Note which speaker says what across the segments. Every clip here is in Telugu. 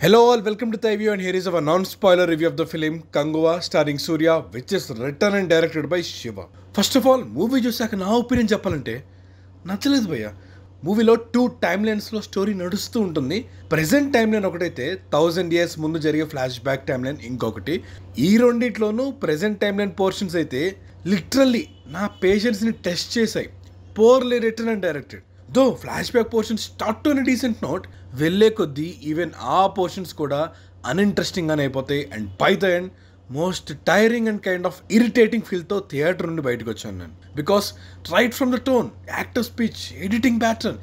Speaker 1: Hello all, welcome to Thai View and here is our non-spoiler review of the film Kanguva starring Surya which is written and directed by Shiva. First of all, movie చూసాక నా ఒపీనియన్ చెప్పాలంటే నచ్చలేదు భయ్య. మూవీలో 2 టైమ్ లైన్స్లో స్టోరీ నడుస్తూ ఉంటుంది. ప్రెజెంట్ టైమ్ లైన్ ఒకటైతే 1000 years ముందు జరిగే ఫ్లాష్ బ్యాక్ టైమ్ లైన్ ఇంకొకటి. ఈ రెండిట్లోనూ ప్రెజెంట్ టైమ్ లైన్ పోర్షన్స్ అయితే లిటరల్లీ నా పేషెన్స్ని టెస్ట్ చేశాయి. Poorly written and directed. Though flashback portions start to decent note, వెళ్ళే కొద్దీ ఈవెన్ ఆ పోర్షన్స్ కూడా అన్ఇంట్రెస్టింగ్గానే అయిపోతాయి. And by the end most tiring and kind of irritating ఫీల్తో థియేటర్ నుండి బయటకు వచ్చాను నేను. Because right from the tone, actor speech, editing pattern,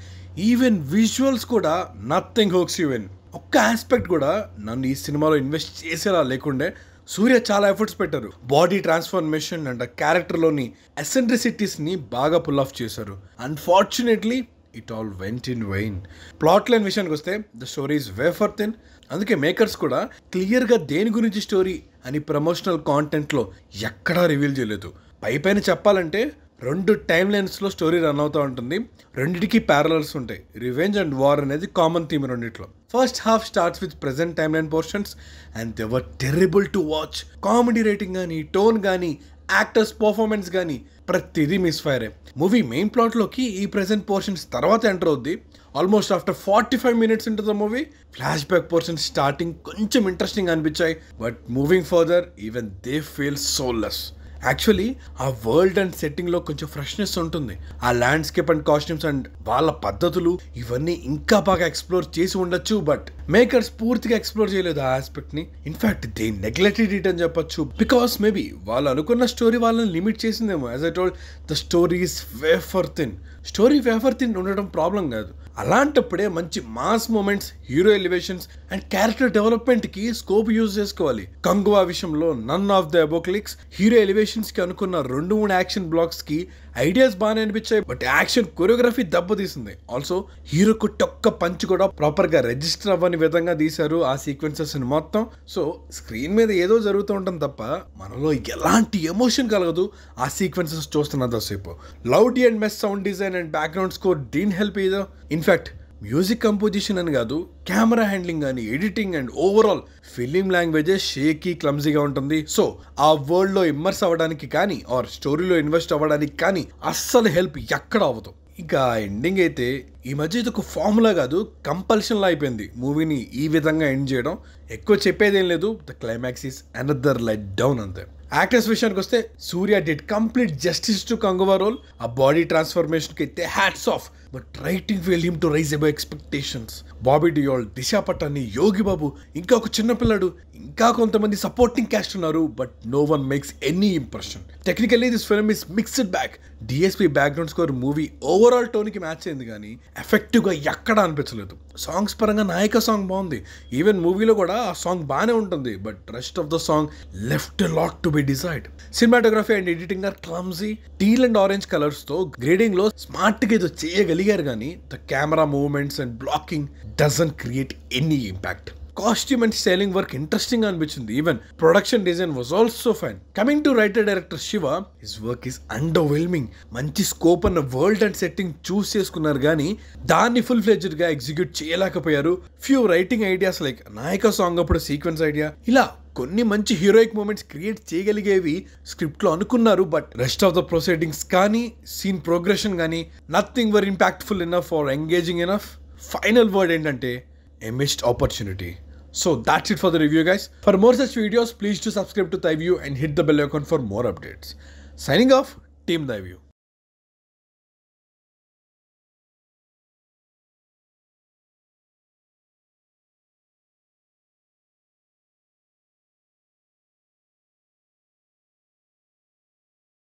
Speaker 1: even visuals కూడా నథింగ్ హోక్స్ యూ ఇన్. ఒక్క ఆస్పెక్ట్ కూడా నన్ను ఈ సినిమాలో ఇన్వెస్ట్ చేసేలా లేకుండే. సూర్య చాలా ఎఫర్ట్స్ పెట్టారు. బాడీ ట్రాన్స్ఫర్మేషన్ అండ్ క్యారెక్టర్లోని ఎసెంట్రిసిటీస్ని బాగా పుల్ ఆఫ్ చేశారు. Unfortunately it all went in vein. Plot line విషయానికి వస్తే the story is wafer thin. అందుకే మేకర్స్ కూడా క్లియర్గా దేని గురించి స్టోరీ అని ప్రమోషనల్ కాంటెంట్లో ఎక్కడా రివీల్ చేయలేదు. పైపైన చెప్పాలంటే 2 టైమ్ లైన్స్లో స్టోరీ రన్ అవుతూ ఉంటుంది. రెండిటికి ప్యారలల్స్ ఉంటాయి. రివెంజ్ అండ్ వార్ అనేది కామన్ థీమ్ రెండిట్లో. First half starts with present time line portions and they were terrible to watch. Comedy rating కానీ, టోన్ కానీ, యాక్టర్స్ పర్ఫార్మెన్స్ కానీ ప్రతిదీ మిస్ ఫైరే. మూవీ మెయిన్ ప్లాట్లోకి ఈ ప్రెజెంట్ పోర్షన్స్ తర్వాత ఎంటర్ అవుద్ది. Almost after 45 minutes into the movie flash back portions starting కొంచెం ఇంట్రెస్టింగ్ అనిపించాయి. But moving further even they feel soulless. Actually ఆ వరల్డ్ అండ్ సెట్టింగ్లో కొంచెం ఫ్రెష్నెస్ ఉంటుంది. ఆ ల్యాండ్స్కేప్ అండ్ కాస్ట్యూమ్స్ అండ్ వాళ్ళ పద్ధతులు ఇవన్నీ ఇంకా బాగా ఎక్స్ప్లోర్ చేసి ఉండొచ్చు. బట్ మేకర్స్ పూర్తిగా ఎక్స్ప్లోర్ చేయలేదు ఆ ఆస్పెక్ట్ని. ఇన్ఫ్యాక్ట్ దే నెగ్లెక్టెడ్ ఇట్ అని చెప్పొచ్చు. బికాస్ మేబీ వాళ్ళు అనుకున్న స్టోరీ వాళ్ళని లిమిట్ చేసిందేమో. As I told, the story is wafer thin. Story wafer thin ఉండడం ప్రాబ్లం కాదు. అలాంటప్పుడే మంచి mass moments, hero elevations and character డెవలప్మెంట్కి స్కోప్ యూజ్ చేసుకోవాలి. కంగువా విషయంలో none of the above clicks. Hero ఎలివేషన్స్కి అనుకున్న 2-3 యాక్షన్ బ్లాక్స్కి ఐడియాస్ బాగానే అనిపించాయి. బట్ యాక్షన్ కొరియోగ్రఫీ దెబ్బతీసింది. ఆల్సో హీరోకు టొక్క పంచ్ కూడా ప్రాపర్గా రిజిస్టర్ అవ్వని విధంగా తీశారు ఆ సీక్వెన్సెస్ మొత్తం. సో స్క్రీన్ మీద ఏదో జరుగుతూ ఉంటుంది తప్ప మనలో ఎలాంటి ఎమోషన్ కలగదు ఆ సీక్వెన్సెస్ చూస్తున్నంతసేపు. Loud and mess sound design and background score didn't help either. In fact music composition అని కాదు, కెమెరా హ్యాండ్లింగ్ కానీ, editing and overall film languages shaky, క్లమ్జీగా ఉంటుంది. సో ఆ వరల్డ్లో ఇమ్మర్స్ అవ్వడానికి కానీ ఆర్ స్టోరీలో ఇన్వెస్ట్ అవ్వడానికి కానీ అస్సలు హెల్ప్ ఎక్కడ అవ్వదు. ఇంకా ఎండింగ్ అయితే ఈ మధ్య ఇది ఒక ఫార్ములా కాదు, కంపల్షన్లా అయిపోయింది మూవీని ఈ విధంగా ఎండ్ చేయడం. ఎక్కువ చెప్పేదేం లేదు. The climax is another let down అంతే. యాక్టర్స్ విషయానికి వస్తే Suriya did complete justice to Kanguva role. ఆ బాడీ ట్రాన్స్ఫర్మేషన్కి అయితే hats off. But writing fail him to rise above expectations. Bobby Deol, Disha Patani, Yogi Babu, ఇంకా ఒక చిన్నపిల్లడు, ఇంకా కొంతమంది సపోర్టింగ్ క్యాస్ట్ ఉన్నారు. But no one makes any impression. Technically this film is mixed bag. DSP background score movie overall టోన్కి మ్యాచ్ అయింది కానీ ఎఫెక్టివ్గా ఎక్కడా అనిపించలేదు. సాంగ్స్ పరంగా నాయక సాంగ్ బాగుంది. ఈవెన్ మూవీలో కూడా ఆ సాంగ్ బాగానే ఉంటుంది. But rest of the song left lot to be desired. Cinematography and editing are clumsy. Teal and orange కలర్స్తో గ్రేడింగ్లో స్మార్ట్గా ఏదో చేయగలిగారు కానీ the camera movements and blocking doesn't create any impact. Costume and styling work interesting అనిపించింది. Even production design was also fine. Coming to writer director Siva, his work is underwhelming. మంచి స్కోప్ అన్న వరల్డ్ అండ్ సెట్టింగ్ చూస్ చేసుకున్నారు కానీ దాన్ని ఫుల్ ఫ్లెడ్జ్డ్గా ఎగ్జిక్యూట్ చేయలేకపోయారు. Few writing ideas like Nayaka song అప్పుడు సీక్వెన్స్ ఐడియా, ఇలా కొన్ని మంచి హీరోయిక్ మూమెంట్స్ క్రియేట్ చేయగలిగేవి స్క్రిప్ట్లో అనుకున్నారు. But rest of the proceedings కానీ, సీన్ ప్రోగ్రెషన్ కానీ nothing were impactful enough or engaging enough. Final word ఏంటంటే a missed opportunity. So that's it for the review, guys. For more such videos, please do subscribe to Thai View and hit the bell icon for more updates. Signing off, Team Thai View.